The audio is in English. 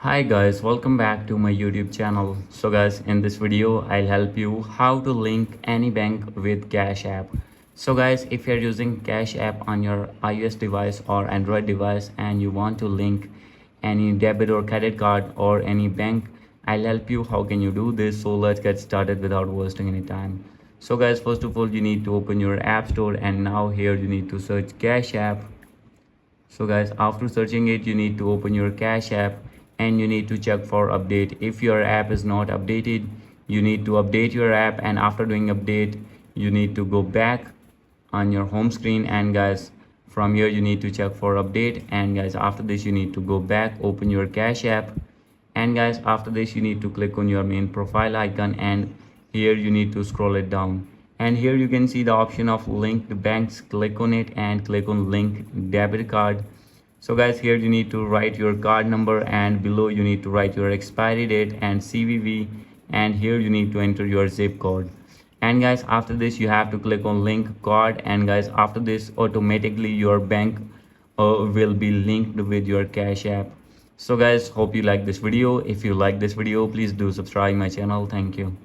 Hi guys, welcome back to my YouTube channel. So guys, in this video I'll help you how to link any bank with Cash App. So guys, if you're using Cash App on your iOS device or Android device and you want to link any debit or credit card or any bank, I'll help you how can you do this. So let's get started without wasting any time. So guys, first of all you need to open your app store, and now here you need to search Cash App. So guys, after searching it, you need to open your Cash App and you need to check for update. If your app is not updated, you need to update your app, and after doing update you need to go back on your home screen, and guys from here you need to check for update, and guys after this you need to go back, open your Cash App, and guys after this you need to click on your main profile icon, and here you need to scroll it down, and here you can see the option of linked banks. Click on it and click on link debit card. So guys, here you need to write your card number, and below you need to write your expiry date and CVV, and here you need to enter your zip code. And guys after this you have to click on link card, and guys after this automatically your bank will be linked with your Cash App. So guys, hope you like this video. If you like this video, please do subscribe my channel. Thank you.